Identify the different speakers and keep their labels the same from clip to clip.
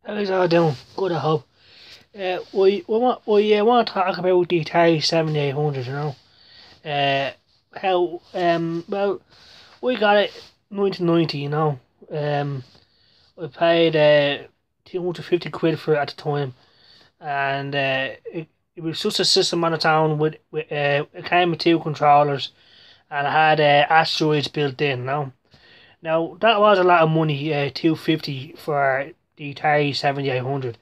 Speaker 1: How's all doing? Good, I hope. We want to talk about the Atari 7800, well, we got it 1990, we paid 250 quid for it at the time, and it was just a system on its own it came with two controllers, and it had asteroids built in, Now, that was a lot of money, 250 for the Atari 7800.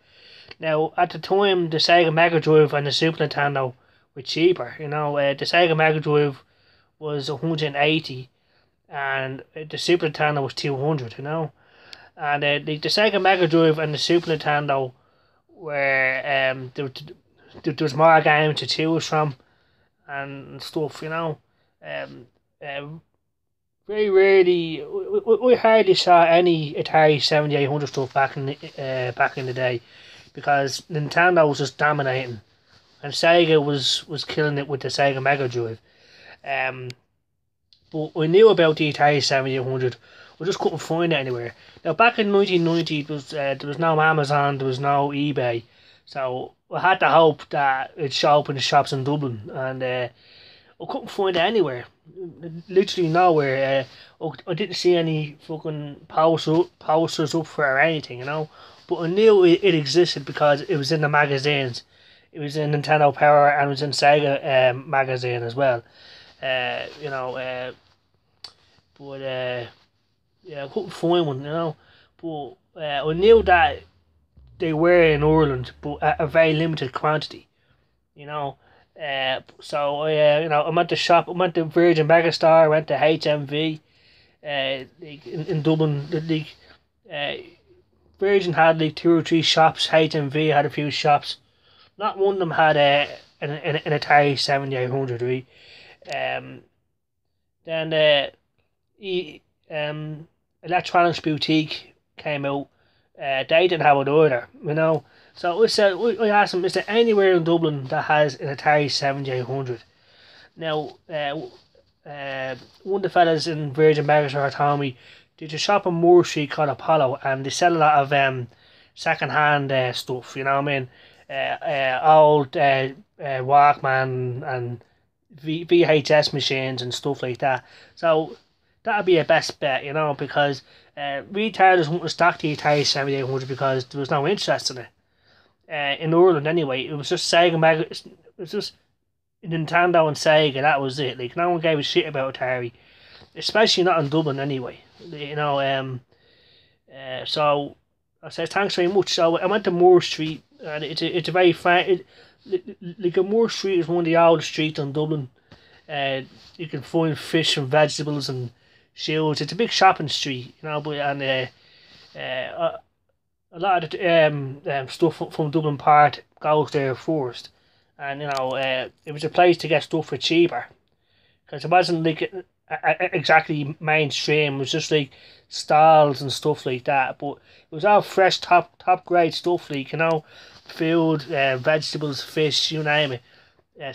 Speaker 1: Now, at the time, the Sega Mega Drive and the Super Nintendo were cheaper. The Sega Mega Drive was 180, and the Super Nintendo was 200. And the Sega Mega Drive and the Super Nintendo were there was more games to choose from and stuff. Um, um, Very rarely, we hardly saw any Atari 7800 stuff back in the day, because Nintendo was just dominating, and Sega was killing it with the Sega Mega Drive. Um, but we knew about the Atari 7800. We just couldn't find it anywhere. Now, back in 1990, there was no Amazon, there was no eBay, so we had to hope that it'd show up in the shops in Dublin, and I couldn't find it anywhere. Literally nowhere. I didn't see any fucking posters up for it or anything, But I knew it existed because it was in the magazines. It was in Nintendo Power and it was in Sega magazine as well. Uh, you know, uh, but yeah, I couldn't find one, But I knew that they were in Ireland, but at a very limited quantity, you know. I went to shop. I went to Virgin Megastore. I went to HMV. In Dublin, uh, Virgin had like two or three shops. HMV had a few shops. Not one of them had an Atari 7800. Right? Um, then Electronics Boutique came out. They didn't have it either, So we asked them, is there anywhere in Dublin that has an Atari 7800? Now, one of the fellas in Virgin Megastore told me there's a shop on Moore Street called Apollo, and they sell a lot of second-hand stuff, you know what I mean? Old Walkman and VHS machines and stuff like that. So that'd be a best bet, because retailers wouldn't stock the Atari 7800 because there was no interest in it. In Ireland anyway, it was just it was just Nintendo and Sega, that was it. Like, no one gave a shit about Atari, especially not in Dublin anyway. So I said thanks very much. So I went to Moore Street, and it's a very like Moore Street is one of the oldest streets in Dublin. You can find fish and vegetables and shoes. It's a big shopping street, a lot of the stuff from Dublin Park goes there first, and it was a place to get stuff for cheaper, because it wasn't like exactly mainstream. It was just like stalls and stuff like that, but it was all fresh, top grade stuff, like food, vegetables, fish, you name it,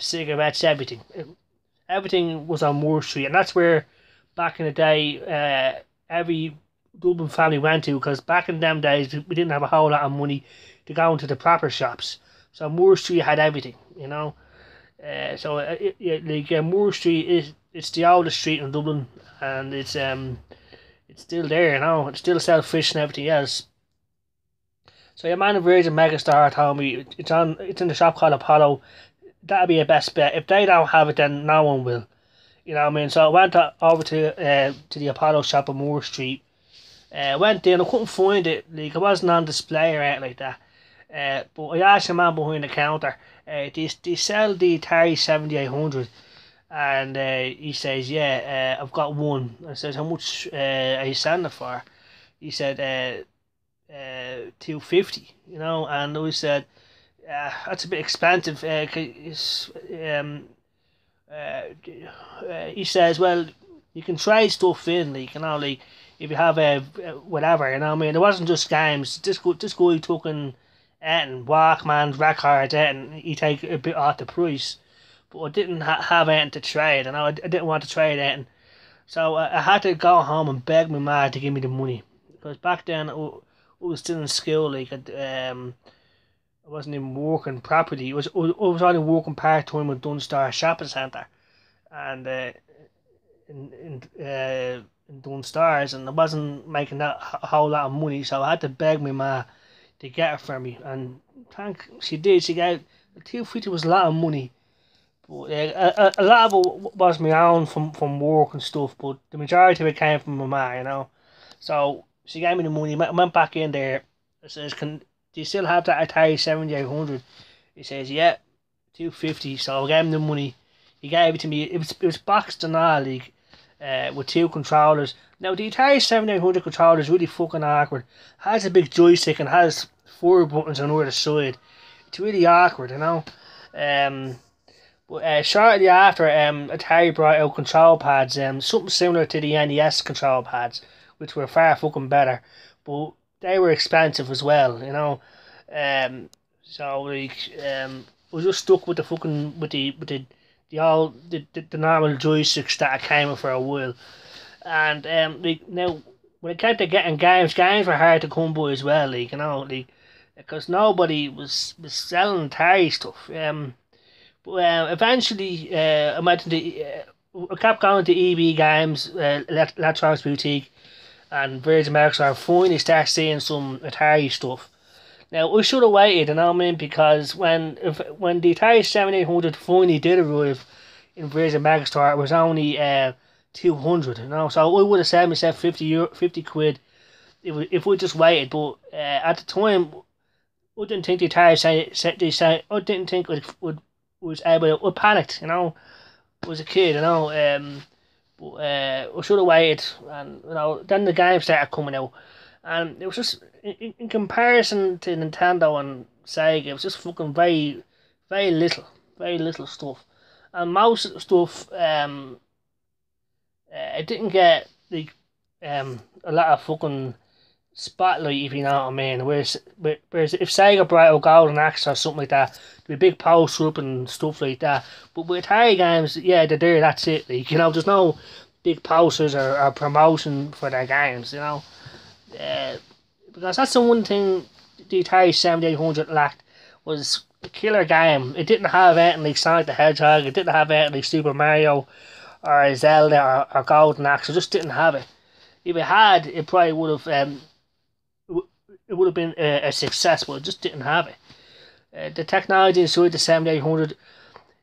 Speaker 1: cigarettes, everything was on Moore Street, and that's where back in the day every Dublin family went to, because back in them days we didn't have a whole lot of money to go into the proper shops. So Moore Street had everything, Moore Street it's the oldest street in Dublin, and it's still there, It still sells fish and everything else. So your man in Virgin Megastar told me it's in the shop called Apollo. That'd be a best bet. If they don't have it, then no one will. You know what I mean? So I went over to the Apollo shop on Moore Street. Went in, I couldn't find it, like it wasn't on display or anything like that. But I asked the man behind the counter, they sell the Atari 7800, and he says, yeah, I've got one. I says, how much are you selling it for? He said, 250, and we said, that's a bit expensive. He says, well, you can trade stuff in, like if you have whatever, it wasn't just games. This guy took in Walkmans, records, and he take a bit off the price. But I didn't have anything to trade, I didn't want to trade anything. So I had to go home and beg my ma to give me the money, because back then I I was still in school. Like I wasn't even working properly. I was only working part time with Dunstar Shopping Centre, and in Dunstars, and I wasn't making that a whole lot of money, so I had to beg my ma to get it for me. And thank she did. She got 250 was a lot of money, but a lot of it was my own from work and stuff. But the majority of it came from my ma, you know. So she gave me the money. I went back in there. I says, "Can do you still have that Atari 7800?" He says, "Yeah, 250." So I gave him the money. He gave it to me. It was boxed and all, like, with two controllers. Now the Atari 7800 controller is really fucking awkward. Has a big joystick and has four buttons on either side. It's really awkward, you know. But shortly after, Atari brought out control pads, something similar to the NES control pads, which were far fucking better, but they were expensive as well, you know. So like, I was just stuck with the fucking the normal joysticks that I came with for a while, and like now when it came to getting games were hard to come by as well, like, you know, like, because nobody was selling Atari stuff. But eventually, I kept going to EB Games, Electronics Boutique, and Virgin Megastore. I finally started seeing some Atari stuff. Now, I should have waited, you know what I mean, because when the Atari 7800 finally did arrive in Virgin Megastore, it was only 200, you know, so I would have saved myself 50 quid if we just waited. But at the time, I didn't think the Atari I didn't think it was able to, I panicked, you know. I was a kid, you know, but I should have waited, and, you know, then the games started coming out, and it was just, in comparison to Nintendo and Sega, it was just fucking very, very little stuff, and most of the stuff, it didn't get, like, a lot of fucking spotlight, if you know what I mean. Whereas if Sega brought out Golden Axe or something like that, there'd be big poster up and stuff like that. But with Atari games, yeah, they're there, that's it. Like, you know, there's no big posters or promotion for their games, you know. Because that's the one thing the Atari 7800 lacked, was a killer game. It didn't have anything like Sonic the Hedgehog, it didn't have anything like Super Mario or Zelda or Golden Axe. It just didn't have it. If it had, it probably would have it would have been a success, but it just didn't have it. The technology inside the 7800,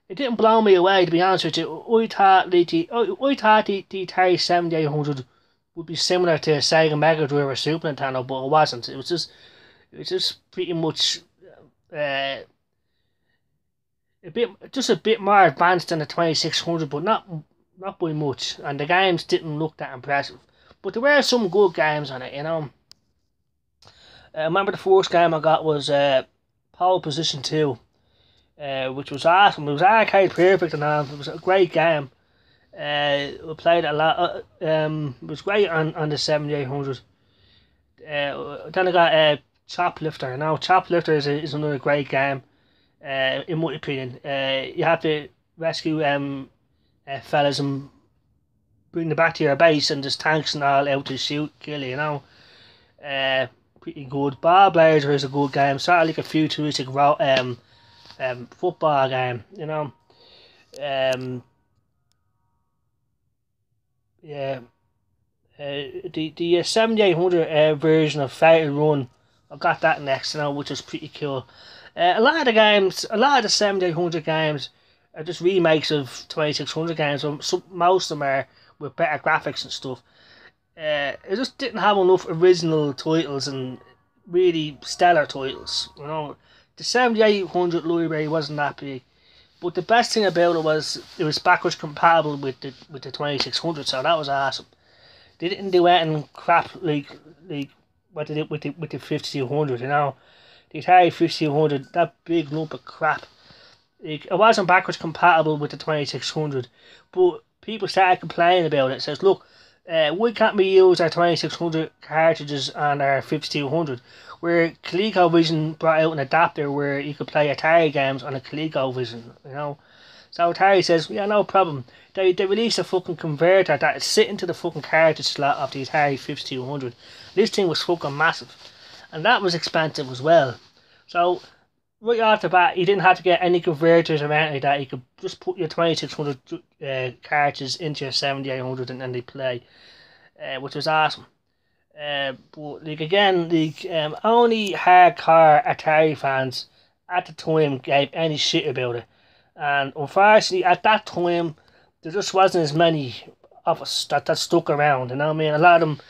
Speaker 1: it didn't blow me away, to be honest with you. I thought the Atari 7800 would be similar to a Sega Mega Drive or Super Nintendo, but it wasn't. It was just pretty much a bit more advanced than the 2600, but not by much. And the games didn't look that impressive, but there were some good games on it, you know. I remember the first game I got was Pole Position 2, which was awesome. It was arcade perfect and all. It was a great game. We played it a lot. It was great on the 7800. Then I got Choplifter. Now, Choplifter is another great game, in my opinion. You have to rescue fellas and bring them back to your base, and there's tanks and all out to shoot, kill you, you know. Pretty good. Ball Blazer is a good game, sort of like a futuristic football game, you know. Yeah. The 7800 version of Fatal Run, I got that next, you know, which is pretty cool. A lot of the 7800 games are just remakes of 2600 games. So most of them are with better graphics and stuff. It just didn't have enough original titles and really stellar titles, you know. The 7800 library wasn't that big, but the best thing about it was backwards compatible with the 2600, so that was awesome. They didn't do anything crap like what they did with the 5200, you know. The Atari 5200, that big lump of crap. It wasn't backwards compatible with the 2600, but people started complaining about it. It says, look, why can't we use our 2600 cartridges on our 5200? Where ColecoVision brought out an adapter where you could play Atari games on a ColecoVision, you know. So Atari says, yeah, no problem. They released a fucking converter that is sitting to the fucking cartridge slot of the Atari 5200. This thing was fucking massive. and that was expensive as well. So right off the bat, you didn't have to get any converters or anything like that. You could just put your 2600 cartridges into your 7800 and then they play, which was awesome. But like again, only hardcore Atari fans at the time gave any shit about it, and unfortunately at that time there just wasn't as many of us that stuck around. You know what I mean? A lot of them,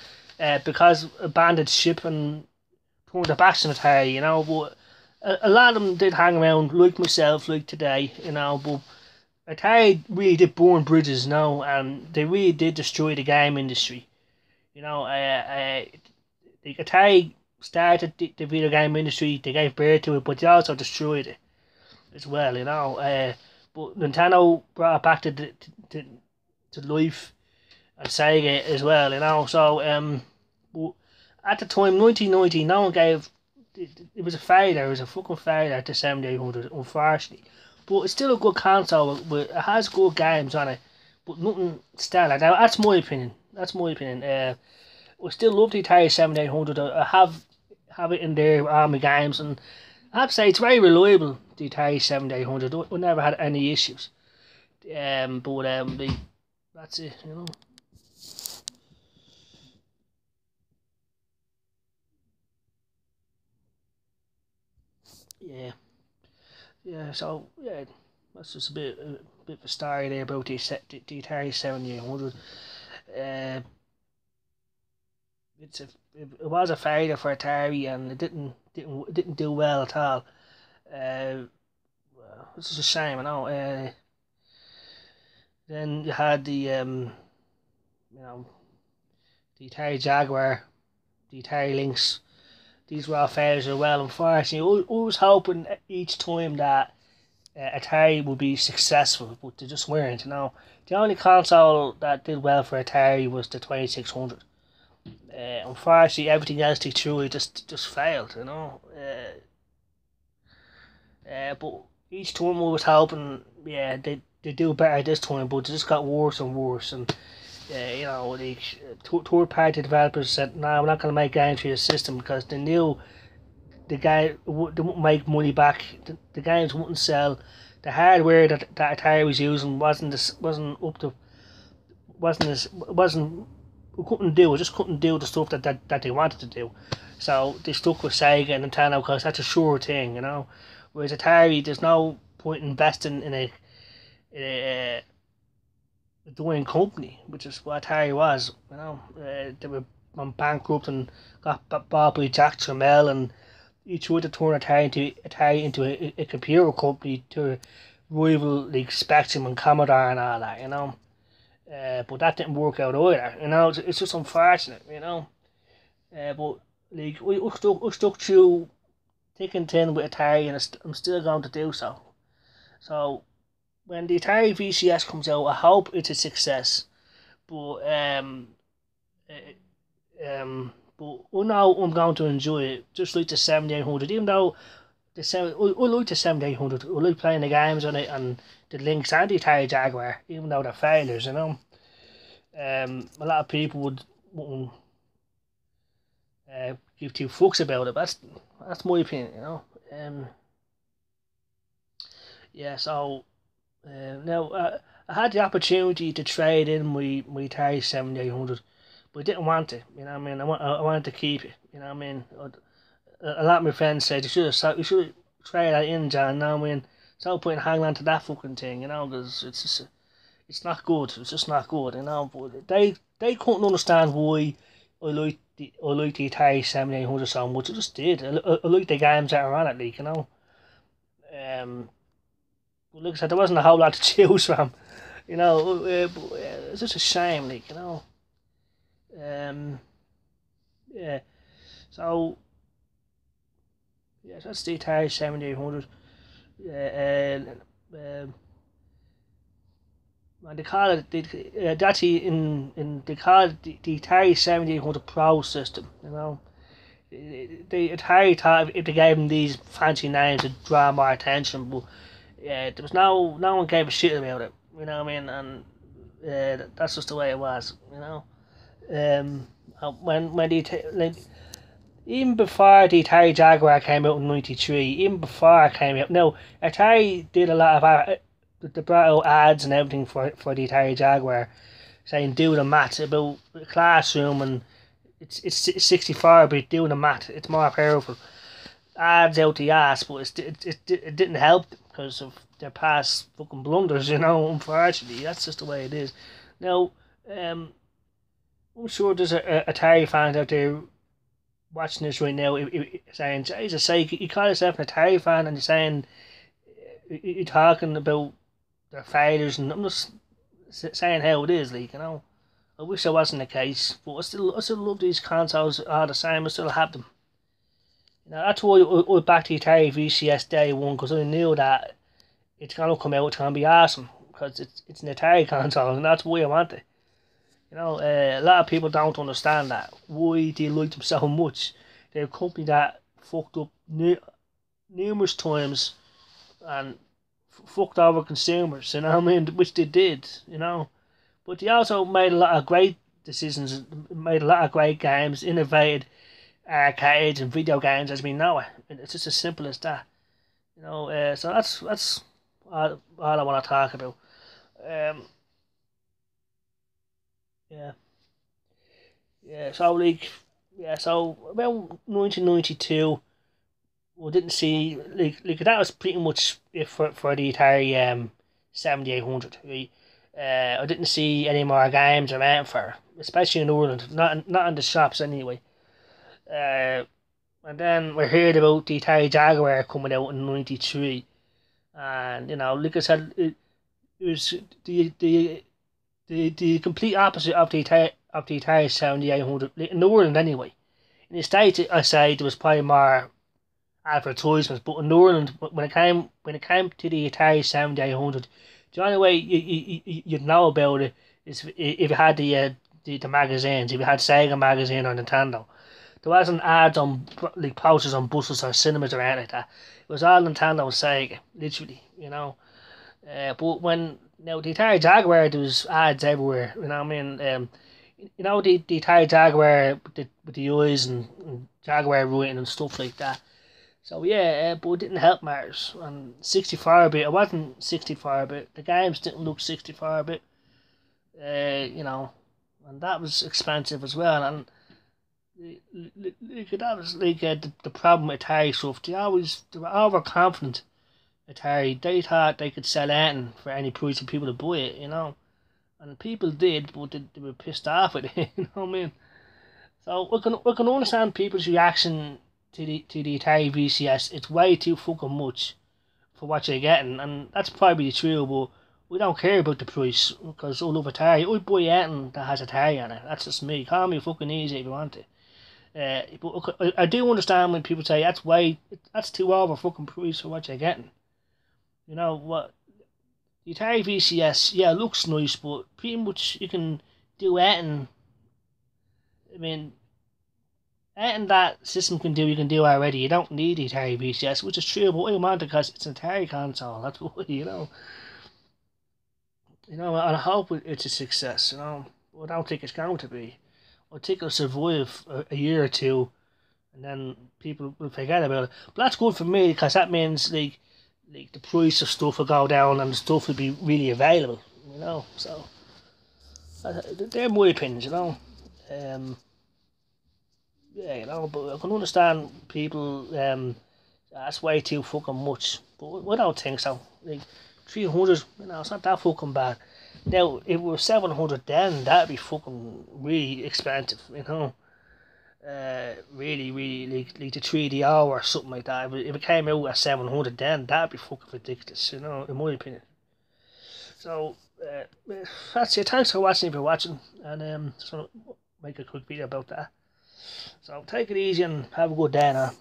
Speaker 1: because abandoned ship and turned their backs on Atari. You know, but a lot of them did hang around, like myself, like today. You know, but Atari really did burn bridges, you know, and they really did destroy the game industry. You know, the Atari started the video game industry, they gave birth to it, but they also destroyed it as well, you know. But Nintendo brought it back to life, and Sega as well, you know. So, but at the time, 1990, no one gave. It was a failure, it was a fucking failure to 7800, unfortunately. But it's still a good console, but it has good games on it, but nothing stellar. Now, that's my opinion. That's my opinion. I still love the Atari 7800. I have it in there with all my games, and I have to say it's very reliable. The Atari 7800. I never had any issues. That's it. You know. Yeah, yeah. So yeah, that's just a bit of a story there about the Atari 7800. Uh, it was a failure for Atari, and it didn't do well at all. Uh, which is a shame, I know. Then you had you know, the Atari Jaguar, the Atari Lynx. These were all failures as well. Unfortunately, I was hoping each time that Atari would be successful, but they just weren't. You know, the only console that did well for Atari was the 2600. Unfortunately, everything else they threw just failed. You know, but each time I was hoping, yeah, they do better this time, but they just got worse and worse. And you know, the third party developers said, "No, we're not going to make games for your system," because they knew they wouldn't make money back. The games wouldn't sell. The hardware that Atari was using wasn't up to wasn't we couldn't do. We just couldn't do the stuff that they wanted to do. So they stuck with Sega and Nintendo because that's a sure thing, you know. Whereas Atari, there's no point investing in a doing company, which is what Atari was. You know, they were bankrupt and got bought by Jack Tramiel, and he tried to turn Atari into a computer company to rival like Spectrum and Commodore and all that. You know, but that didn't work out either. You know, it's just unfortunate. You know, but like we stuck through thick and thin with Atari, and I'm still going to do so. So when the Atari VCS comes out, I hope it's a success. But but I know I'm going to enjoy it, just like the 7800. Even though I like the 7800, I like playing the games on it and the Lynx and the Atari Jaguar, even though they're failures, you know. A lot of people wouldn't give two fucks about it. But that's my opinion, you know. Yeah. So now I had the opportunity to trade in my Atari 7800, but I didn't want it. You know what I mean? I wanted to keep it. You know what I mean? A lot of my friends said you should trade that in, John. You know what I mean? There's no point in hanging on to that fucking thing, you know, because it's not good. It's just not good, you know. But they couldn't understand why I liked the Atari 7800 so much. I just did. I liked the games that are on it, like, you know. But like I said, there wasn't a whole lot to choose from, you know. It's just a shame, like, you know. Um, yeah. So yeah, that's the Atari 7800. Um, and they call it that's in they call it the Atari 7800 Pro system. You know, the Atari thought if they gave them these fancy names, it'd draw more attention. But yeah, there was no one gave a shit about it. You know what I mean? And that's just the way it was. You know, when they like even before the Atari Jaguar came out in '93, even before it came out. Now, Atari did a lot of they brought out ads and everything for the Atari Jaguar, saying do the maths about the classroom, and it's 64-bit, do the math, it's more powerful. Ads out the ass, but it didn't help because of their past fucking blunders, unfortunately. That's just the way it is. Now, I'm sure there's a Atari fans out there watching this right now, saying, Jesus sake, you call yourself an Atari fan and you're saying, you're talking about their failures, and I'm just saying how it is, I wish that wasn't the case, but I still love these consoles all the same. I still have them. That's why I backed the Atari VCS day one, because I knew that it's gonna come out, it's gonna be awesome, because it's an Atari console, and that's why I want it. A lot of people don't understand that. Why they like them so much. They're a company that fucked up numerous times and fucked over consumers, which they did, But they also made a lot of great decisions, made a lot of great games, innovated arcades and video games as we know it. It's just as simple as that, So that's all I want to talk about. Yeah, yeah. So about 1992, we didn't see that was pretty much it for the Atari 7800. Right? I didn't see any more games around for, especially in Ireland, not in the shops anyway. Uh, and then we heard about the Atari Jaguar coming out in '93, and like I said, it was the complete opposite of the Atari 7800 in Ireland anyway. In the States, I say there was probably more advertisements, but in Ireland, when it came to the Atari 7800, the only way you'd know about it is if you had the magazines, if you had Sega magazine or Nintendo. There wasn't ads on posters on buses or cinemas or anything like that. It was all Nintendo and Sega, literally, But when the Atari Jaguar, there was ads everywhere. You know what I mean? The Atari Jaguar with the eyes and Jaguar writing and stuff like that. So yeah, but it didn't help matters. And 64-bit, it wasn't 64-bit. The games didn't look 64-bit. And that was expensive as well. And that was the problem with Atari stuff. They were overconfident. Atari, they thought they could sell anything for any price and people to buy it, And people did, but they were pissed off with it, you know what I mean? So we can understand people's reaction to the Atari VCS. It's way too fucking much for what you're getting, and that's probably true, but we don't care about the price, because I love Atari. I buy anything that has Atari on it. That's just me. Call me fucking easy if you want it. But I do understand when people say that's too over fucking price for what you're getting. What? The Atari VCS, yeah, looks nice, but pretty much you can do anything. I mean, anything that system can do, you can do already. You don't need the Atari VCS, which is true, but I want it because it's an Atari console. That's what, and I hope it's a success, I don't think it's going to be. I think it'll survive a year or two, and then people will forget about it. But that's good for me, because that means, the price of stuff will go down and the stuff will be really available, So, they're my opinions, Yeah, but I can understand people, that's way too fucking much. But I don't think so. 300, it's not that fucking bad. Now, if it was 700 then, that'd be fucking really expensive, Really, really, like the 3DO or something like that. If it came out at 700 then, that'd be fucking ridiculous, in my opinion. So, that's it. Thanks for watching if you're watching. And just want to make a quick video about that. So, take it easy and have a good day now.